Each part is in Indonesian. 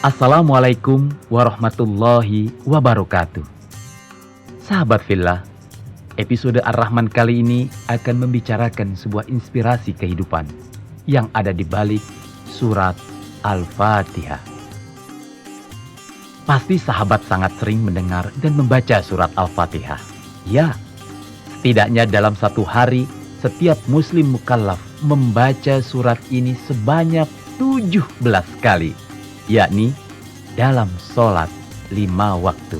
Assalamualaikum warahmatullahi wabarakatuh. Sahabat fillah, episode Ar-Rahman kali ini akan membicarakan sebuah inspirasi kehidupan yang ada di balik surat Al-Fatihah. Pasti sahabat sangat sering mendengar dan membaca surat Al-Fatihah. Ya, setidaknya dalam satu hari setiap muslim mukallaf membaca surat ini sebanyak 17 kali, yakni dalam sholat 5 waktu.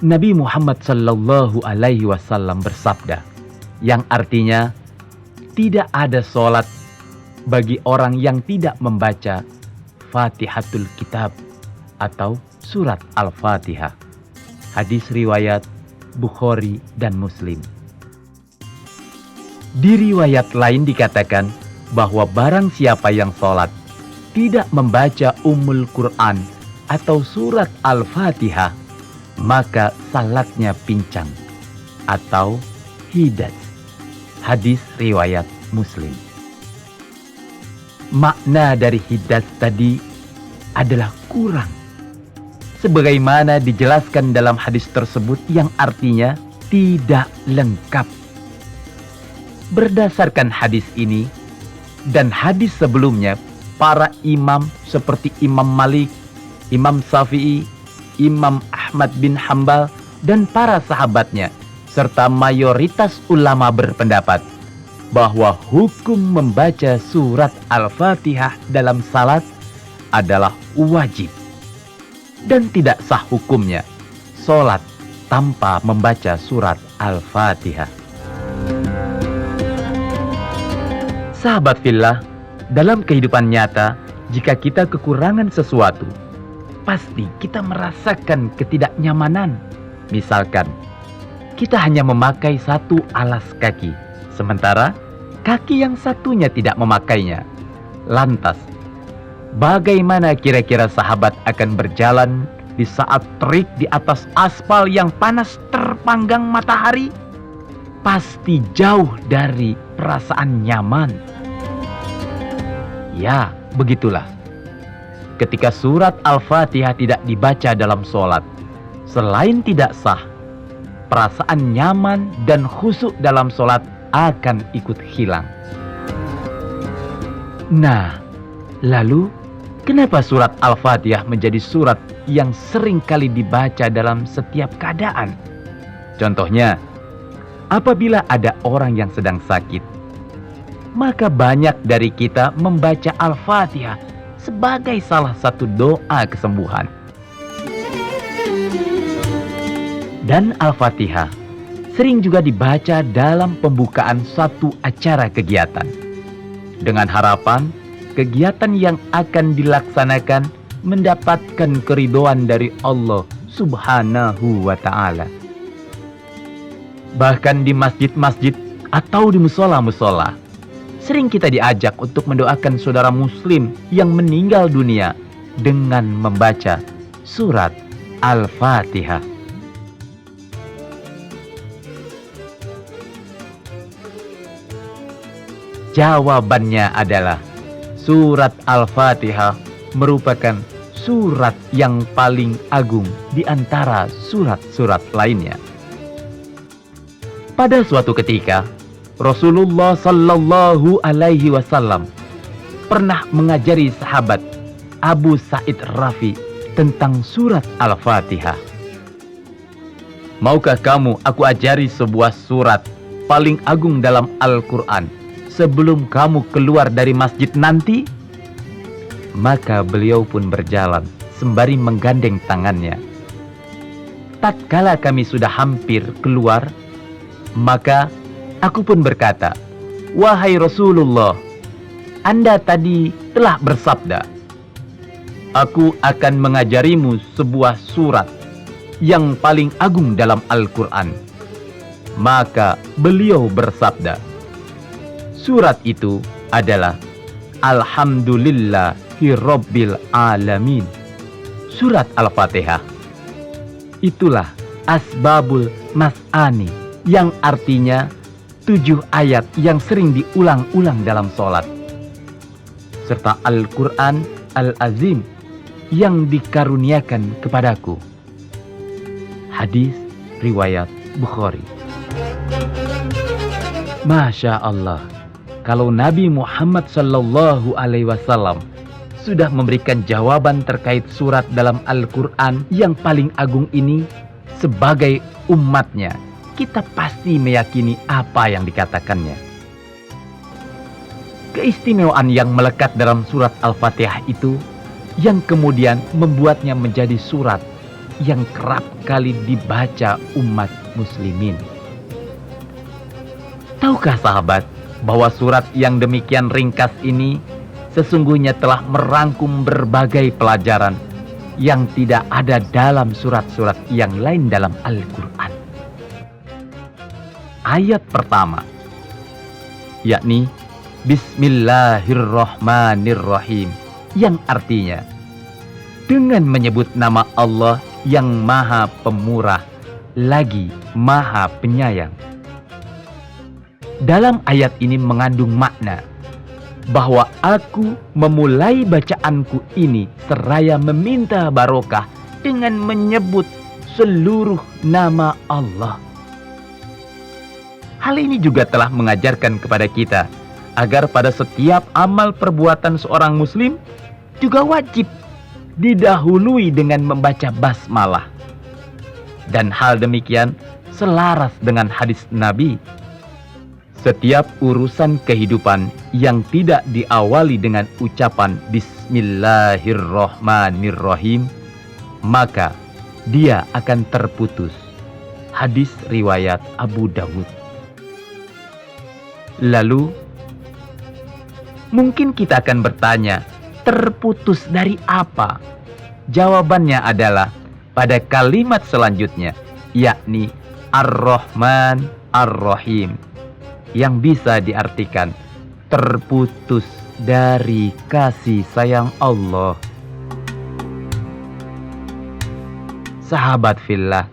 Nabi Muhammad sallallahu alaihi wasallam bersabda, yang artinya tidak ada sholat bagi orang yang tidak membaca Fatihatul Kitab atau surat Al-Fatihah. Hadis riwayat Bukhari dan Muslim. Di riwayat lain dikatakan bahwa barang siapa yang sholat tidak membaca Ummul Quran atau surat Al-Fatihah, maka salatnya pincang atau hidat. Hadis riwayat Muslim. Makna dari hidat tadi adalah kurang, sebagaimana dijelaskan dalam hadis tersebut yang artinya tidak lengkap. Berdasarkan hadis ini dan hadis sebelumnya, para imam seperti Imam Malik, Imam Syafi'i, Imam Ahmad bin Hambal, dan para sahabatnya, serta mayoritas ulama berpendapat bahwa hukum membaca surat Al-Fatihah dalam salat adalah wajib. Dan tidak sah hukumnya salat tanpa membaca surat Al-Fatihah. Sahabat fillah, dalam kehidupan nyata, jika kita kekurangan sesuatu, pasti kita merasakan ketidaknyamanan. Misalkan, kita hanya memakai satu alas kaki, sementara kaki yang satunya tidak memakainya. Lantas, bagaimana kira-kira sahabat akan berjalan di saat terik di atas aspal yang panas terpanggang matahari? Pasti jauh dari perasaan nyaman. Ya, begitulah. Ketika surat Al-Fatihah tidak dibaca dalam sholat, selain tidak sah, perasaan nyaman dan khusyuk dalam sholat akan ikut hilang. Nah, lalu kenapa surat Al-Fatihah menjadi surat yang sering kali dibaca dalam setiap keadaan? Contohnya, apabila ada orang yang sedang sakit, maka banyak dari kita membaca Al-Fatihah sebagai salah satu doa kesembuhan. Dan Al-Fatihah sering juga dibaca dalam pembukaan suatu acara kegiatan, dengan harapan kegiatan yang akan dilaksanakan mendapatkan keridhaan dari Allah Subhanahu wa Ta'ala. Bahkan di masjid-masjid atau di musola-musola, sering kita diajak untuk mendoakan saudara muslim yang meninggal dunia dengan membaca surat Al-Fatihah. Jawabannya adalah surat Al-Fatihah merupakan surat yang paling agung di antara surat-surat lainnya. Pada suatu ketika, Rasulullah sallallahu alaihi wasallam pernah mengajari sahabat Abu Sa'id Rafi tentang surat Al-Fatihah. Maukah kamu aku ajari sebuah surat paling agung dalam Al-Quran sebelum kamu keluar dari masjid nanti? Maka beliau pun berjalan sembari menggandeng tangannya. Tatkala kami sudah hampir keluar, maka aku pun berkata, "Wahai Rasulullah, Anda tadi telah bersabda, aku akan mengajarimu sebuah surat yang paling agung dalam Al-Quran." Maka beliau bersabda, surat itu adalah Alhamdulillahi Rabbil Alamin, surat Al-Fatihah. Itulah Asbabul Mas'ani, yang artinya 7 ayat yang sering diulang-ulang dalam sholat, serta Al-Quran al-azim yang dikaruniakan kepadaku. Hadis riwayat Bukhari. Masya Allah, kalau Nabi Muhammad Sallallahu Alaihi Wasallam sudah memberikan jawaban terkait surat dalam Al-Quran yang paling agung ini, sebagai umatnya, kita pasti meyakini apa yang dikatakannya. Keistimewaan yang melekat dalam surat Al-Fatihah itu, yang kemudian membuatnya menjadi surat yang kerap kali dibaca umat muslimin. Tahukah sahabat, bahwa surat yang demikian ringkas ini sesungguhnya telah merangkum berbagai pelajaran yang tidak ada dalam surat-surat yang lain dalam Al-Quran. Ayat pertama, yakni Bismillahirrahmanirrahim, yang artinya dengan menyebut nama Allah yang Maha Pemurah lagi Maha Penyayang. Dalam ayat ini mengandung makna bahwa aku memulai bacaanku ini seraya meminta barokah dengan menyebut seluruh nama Allah. Hal ini juga telah mengajarkan kepada kita agar pada setiap amal perbuatan seorang muslim juga wajib didahului dengan membaca basmalah. Dan hal demikian selaras dengan hadis Nabi. Setiap urusan kehidupan yang tidak diawali dengan ucapan Bismillahirrahmanirrahim, maka dia akan terputus. Hadis riwayat Abu Dawud. Lalu, mungkin kita akan bertanya, terputus dari apa? Jawabannya adalah pada kalimat selanjutnya, yakni Ar-Rahman Ar-Rahim, yang bisa diartikan terputus dari kasih sayang Allah. Sahabat fillah,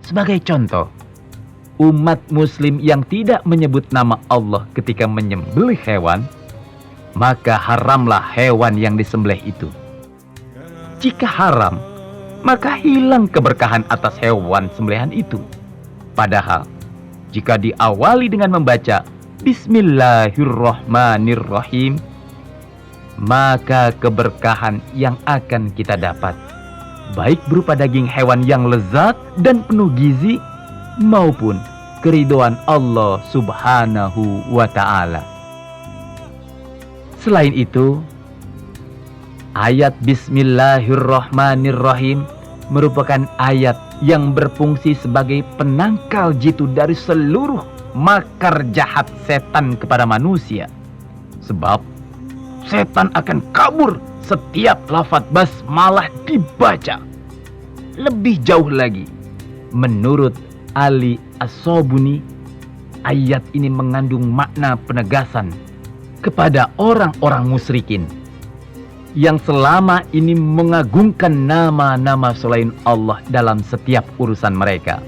sebagai contoh, umat muslim yang tidak menyebut nama Allah ketika menyembelih hewan, maka haramlah hewan yang disembelih itu. Jika haram, maka hilang keberkahan atas hewan sembelihan itu. Padahal jika diawali dengan membaca Bismillahirrahmanirrahim, maka keberkahan yang akan kita dapat, baik berupa daging hewan yang lezat dan penuh gizi, maupun keridhaan Allah Subhanahu wa Ta'ala. Selain itu, ayat Bismillahirrahmanirrahim merupakan ayat yang berfungsi sebagai penangkal jitu dari seluruh makar jahat setan kepada manusia. Sebab setan akan kabur setiap lafaz basmalah dibaca. Lebih jauh lagi, menurut Ali As-Sobuni, ayat ini mengandung makna penegasan kepada orang-orang musyrikin yang selama ini mengagungkan nama-nama selain Allah dalam setiap urusan mereka.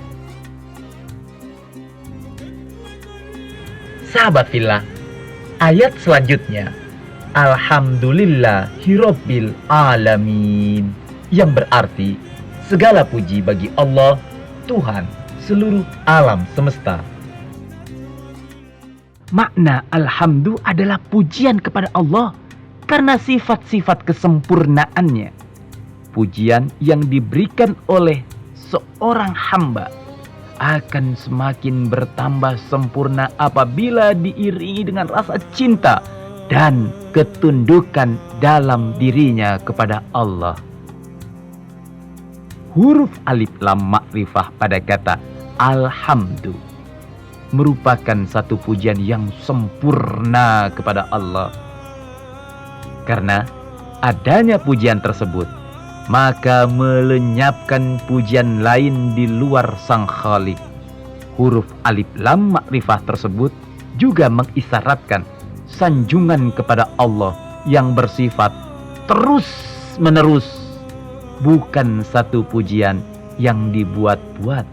Sahabat fillah, ayat selanjutnya Alhamdulillahirabbil alamin, yang berarti segala puji bagi Allah, Tuhan seluruh alam semesta. Makna alhamdu adalah pujian kepada Allah karena sifat-sifat kesempurnaannya. Pujian yang diberikan oleh seorang hamba akan semakin bertambah sempurna apabila diiringi dengan rasa cinta dan ketundukan dalam dirinya kepada Allah. Huruf alif lam makrifah pada kata alhamdu merupakan satu pujian yang sempurna kepada Allah. Karena adanya pujian tersebut, maka melenyapkan pujian lain di luar sang Khalik. Huruf alif lam makrifah tersebut juga mengisyaratkan sanjungan kepada Allah yang bersifat terus menerus, bukan satu pujian yang dibuat-buat,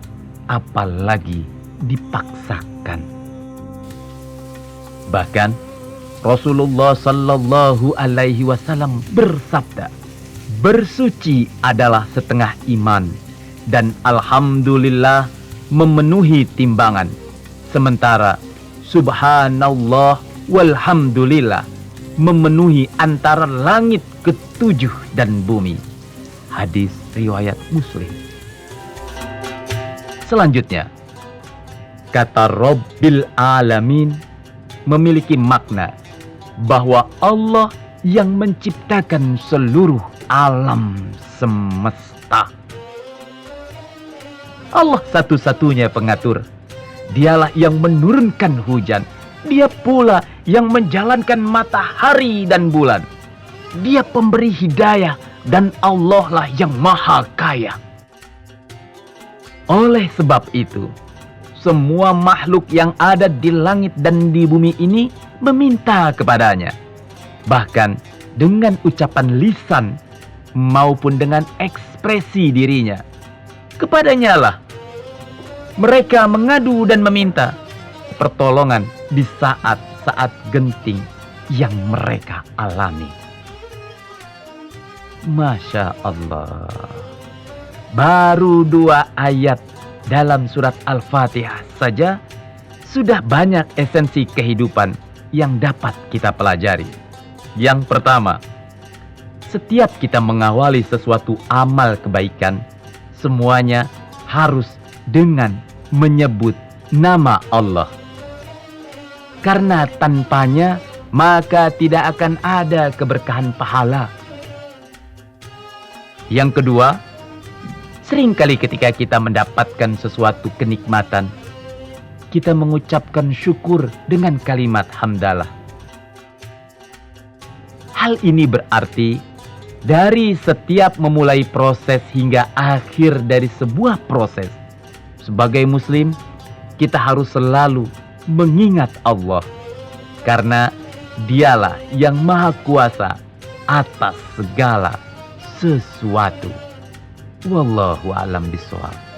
apalagi dipaksakan. Bahkan Rasulullah sallallahu alaihi wasallam bersabda, bersuci adalah setengah iman, dan alhamdulillah memenuhi timbangan, sementara subhanallah walhamdulillah memenuhi antara langit ketujuh dan bumi. Hadis riwayat Muslim. Selanjutnya, kata Rabbil Alamin memiliki makna bahwa Allah yang menciptakan seluruh alam semesta. Allah satu-satunya pengatur. Dialah yang menurunkan hujan. Dia pula yang menjalankan matahari dan bulan. Dia pemberi hidayah, dan Allah lah yang maha kaya. Oleh sebab itu, semua makhluk yang ada di langit dan di bumi ini meminta kepadanya. Bahkan dengan ucapan lisan maupun dengan ekspresi dirinya. Kepadanya lah mereka mengadu dan meminta pertolongan di saat-saat genting yang mereka alami. Masya Allah. Baru 2 ayat dalam surat Al-Fatihah saja sudah banyak esensi kehidupan yang dapat kita pelajari. Yang pertama, setiap kita mengawali sesuatu amal kebaikan, semuanya harus dengan menyebut nama Allah. Karena tanpanya maka tidak akan ada keberkahan pahala. Yang kedua, seringkali ketika kita mendapatkan sesuatu kenikmatan, kita mengucapkan syukur dengan kalimat hamdalah. Hal ini berarti dari setiap memulai proses hingga akhir dari sebuah proses, sebagai Muslim, kita harus selalu mengingat Allah, karena Dialah yang maha kuasa atas segala sesuatu. Wallahu a'lam bishawab.